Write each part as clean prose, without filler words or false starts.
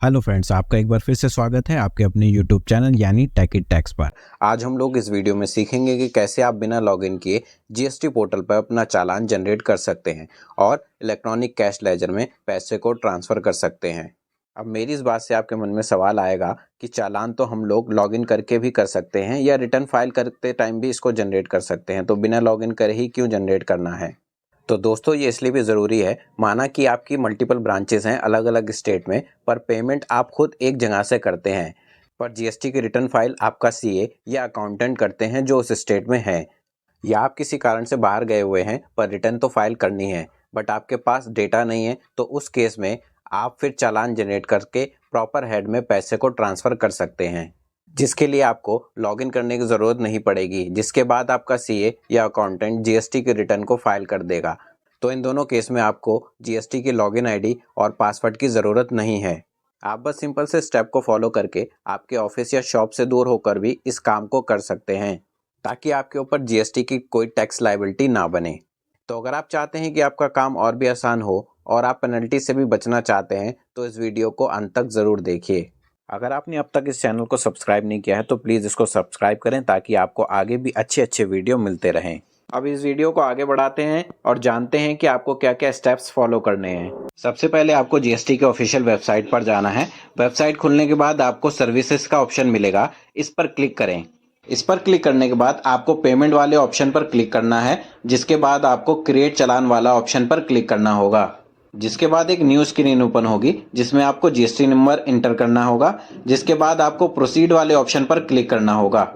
Hello friends, आपका एक बार फिर से स्वागत है आपके अपने यूट्यूब चैनल यानी टेक इट टैक्स पर। आज हम लोग इस वीडियो में सीखेंगे कि कैसे आप बिना लॉगिन किए जीएसटी पोर्टल पर अपना चालान जनरेट कर सकते हैं और इलेक्ट्रॉनिक कैश लेजर में पैसे को ट्रांसफ़र कर सकते हैं। अब मेरी इस बात से आपके मन में सवाल आएगा कि चालान तो हम लोग लॉगिन करके भी कर सकते हैं या रिटर्न फाइल करते टाइम भी इसको जनरेट कर सकते हैं, तो बिना लॉगिन करे ही क्यों जनरेट करना है। तो दोस्तों, ये इसलिए भी ज़रूरी है, माना कि आपकी मल्टीपल ब्रांचेस हैं अलग अलग स्टेट में, पर पेमेंट आप खुद एक जगह से करते हैं, पर जीएसटी की रिटर्न फाइल आपका सीए या अकाउंटेंट करते हैं जो उस स्टेट में है। या आप किसी कारण से बाहर गए हुए हैं पर रिटर्न तो फाइल करनी है, बट आपके पास डेटा नहीं है, तो उस केस में आप फिर चालान जनरेट करके प्रॉपर हेड में पैसे को ट्रांसफ़र कर सकते हैं, जिसके लिए आपको लॉगिन करने की ज़रूरत नहीं पड़ेगी, जिसके बाद आपका सीए या अकाउंटेंट जीएसटी की रिटर्न को फाइल कर देगा। तो इन दोनों केस में आपको जीएसटी की लॉगिन आईडी और पासवर्ड की ज़रूरत नहीं है। आप बस सिंपल से स्टेप को फॉलो करके आपके ऑफिस या शॉप से दूर होकर भी इस काम को कर सकते हैं, ताकि आपके ऊपर जीएसटी की कोई टैक्स लायबिलिटी ना बने। तो अगर आप चाहते हैं कि आपका काम और भी आसान हो और आप पेनल्टी से भी बचना चाहते हैं, तो इस वीडियो को अंत तक ज़रूर देखिए। अगर आपने अब तक इस चैनल को सब्सक्राइब नहीं किया है तो प्लीज़ इसको सब्सक्राइब करें, ताकि आपको आगे भी अच्छे अच्छे वीडियो मिलते रहें। अब इस वीडियो को आगे बढ़ाते हैं और जानते हैं कि आपको क्या क्या स्टेप्स फॉलो करने हैं। सबसे पहले आपको जीएसटी के ऑफिशियल वेबसाइट पर जाना है। वेबसाइट खुलने के बाद आपको सर्विसेज का ऑप्शन मिलेगा, इस पर क्लिक करें। इस पर क्लिक करने के बाद आपको पेमेंट वाले ऑप्शन पर क्लिक करना है, जिसके बाद आपको क्रिएट चालान वाला ऑप्शन पर क्लिक करना होगा। जिसके बाद एक न्यू स्क्रीन ओपन होगी, जिसमें आपको जीएसटी नंबर इंटर करना होगा। जिसके बाद आपको प्रोसीड वाले ऑप्शन पर क्लिक करना होगा,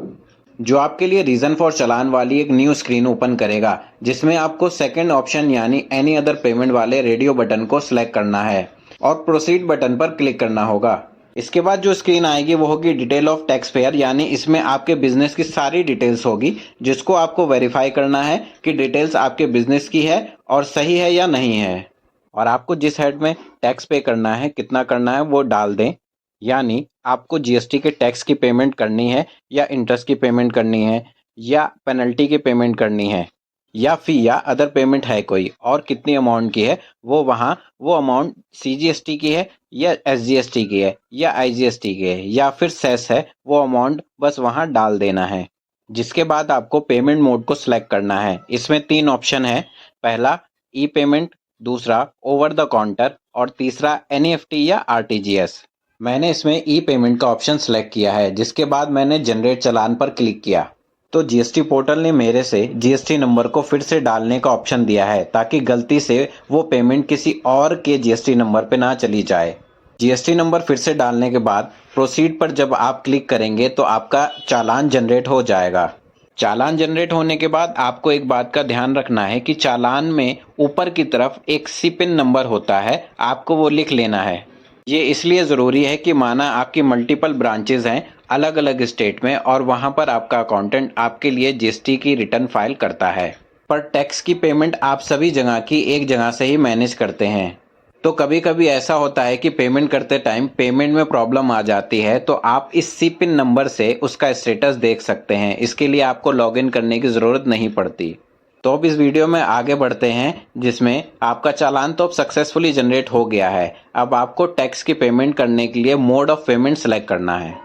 जो आपके लिए रीजन फॉर चालान वाली एक न्यू स्क्रीन ओपन करेगा, जिसमें आपको सेकंड ऑप्शन यानी एनी अदर पेमेंट वाले रेडियो बटन को सिलेक्ट करना है और प्रोसीड बटन पर क्लिक करना होगा। इसके बाद जो स्क्रीन आएगी वो होगी डिटेल ऑफ टैक्स पेयर, यानी इसमें आपके बिजनेस की सारी डिटेल्स होगी, जिसको आपको वेरीफाई करना है कि डिटेल्स आपके बिजनेस की है और सही है या नहीं है, और आपको जिस हेड में टैक्स पे करना है, कितना करना है, वो डाल दें। यानी आपको जीएसटी के टैक्स की पेमेंट करनी है या इंटरेस्ट की पेमेंट करनी है या पेनल्टी की पेमेंट करनी है या फी या अदर पेमेंट है कोई, और कितनी अमाउंट की है वो अमाउंट सीजीएसटी की है या एसजीएसटी की है या आईजीएसटी की है या फिर सेस है, वो अमाउंट बस वहां डाल देना है। जिसके बाद आपको पेमेंट मोड को सिलेक्ट करना है। इसमें 3 ऑप्शन है। पहला ई पेमेंट, दूसरा ओवर द काउंटर और तीसरा एनईएफटी या आरटीजीएस। मैंने इसमें ई पेमेंट का ऑप्शन सेलेक्ट किया है। जिसके बाद मैंने जनरेट चालान पर क्लिक किया, तो जीएसटी पोर्टल ने मेरे से जीएसटी नंबर को फिर से डालने का ऑप्शन दिया है, ताकि गलती से वो पेमेंट किसी और के जीएसटी नंबर पे ना चली जाए। जीएसटी नंबर फिर से डालने के बाद प्रोसीड पर जब आप क्लिक करेंगे तो आपका चालान जनरेट हो जाएगा। चालान जनरेट होने के बाद आपको एक बात का ध्यान रखना है कि चालान में ऊपर की तरफ एक सीपिन नंबर होता है, आपको वो लिख लेना है। ये इसलिए ज़रूरी है कि माना आपकी मल्टीपल ब्रांचेज हैं अलग अलग स्टेट में और वहाँ पर आपका अकाउंटेंट आपके लिए जीएसटी की रिटर्न फाइल करता है, पर टैक्स की पेमेंट आप सभी जगह की एक जगह से ही मैनेज करते हैं। तो कभी कभी ऐसा होता है कि पेमेंट करते टाइम पेमेंट में प्रॉब्लम आ जाती है, तो आप इस सीपिन नंबर से उसका स्टेटस देख सकते हैं। इसके लिए आपको लॉगिन करने की ज़रूरत नहीं पड़ती। तो अब इस वीडियो में आगे बढ़ते हैं, जिसमें आपका चालान तो अब सक्सेसफुली जनरेट हो गया है। अब आपको टैक्स की पेमेंट करने के लिए मोड ऑफ पेमेंट सेलेक्ट करना है।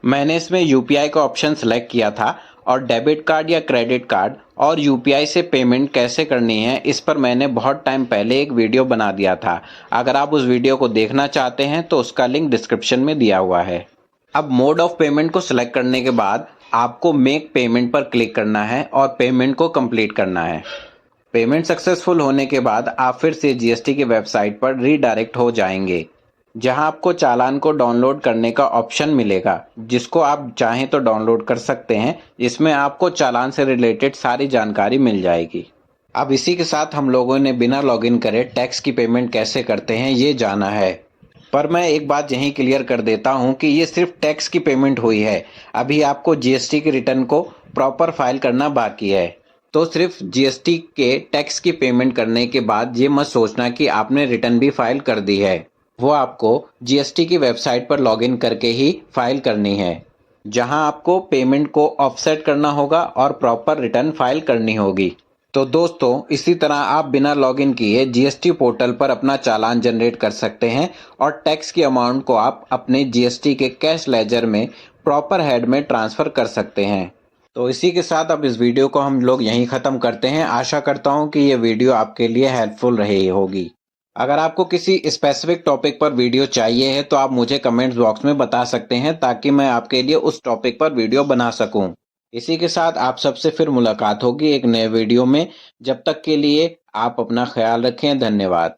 मैंने इसमें यूपीआई का ऑप्शन सेलेक्ट किया था, और डेबिट कार्ड या क्रेडिट कार्ड और यूपीआई से पेमेंट कैसे करनी है, इस पर मैंने बहुत टाइम पहले एक वीडियो बना दिया था। अगर आप उस वीडियो को देखना चाहते हैं तो उसका लिंक डिस्क्रिप्शन में दिया हुआ है। अब मोड ऑफ पेमेंट को सिलेक्ट करने के बाद आपको मेक पेमेंट पर क्लिक करना है और पेमेंट को कंप्लीट करना है। पेमेंट सक्सेसफुल होने के बाद आप फिर से जीएसटी की वेबसाइट पर रीडायरेक्ट हो जाएंगे, जहां आपको चालान को डाउनलोड करने का ऑप्शन मिलेगा, जिसको आप चाहें तो डाउनलोड कर सकते हैं। इसमें आपको चालान से रिलेटेड सारी जानकारी मिल जाएगी। अब इसी के साथ हम लोगों ने बिना लॉगिन करे टैक्स की पेमेंट कैसे करते हैं ये जाना है। पर मैं एक बात यहीं क्लियर कर देता हूं कि ये सिर्फ टैक्स की पेमेंट हुई है। अभी आपको जीएसटी की रिटर्न को प्रॉपर फाइल करना बाकी है। तो सिर्फ जीएसटी के टैक्स की पेमेंट करने के बाद ये मत सोचना कि आपने रिटर्न भी फाइल कर दी है। वो आपको जीएसटी की वेबसाइट पर लॉगिन करके ही फाइल करनी है, जहां आपको पेमेंट को ऑफसेट करना होगा और प्रॉपर रिटर्न फाइल करनी होगी। तो दोस्तों इसी तरह आप बिना लॉगिन किए जीएसटी पोर्टल पर अपना चालान जनरेट कर सकते हैं और टैक्स की अमाउंट को आप अपने जीएसटी के कैश लेजर में प्रॉपर हेड में ट्रांसफ़र कर सकते हैं। तो इसी के साथ अब इस वीडियो को हम लोग यहीं ख़त्म करते हैं। आशा करता हूँ कि ये वीडियो आपके लिए हेल्पफुल रही होगी। अगर आपको किसी स्पेसिफिक टॉपिक पर वीडियो चाहिए है तो आप मुझे कमेंट्स बॉक्स में बता सकते हैं ताकि मैं आपके लिए उस टॉपिक पर वीडियो बना सकूं। इसी के साथ आप सबसे फिर मुलाकात होगी एक नए वीडियो में। जब तक के लिए आप अपना ख्याल रखें। धन्यवाद।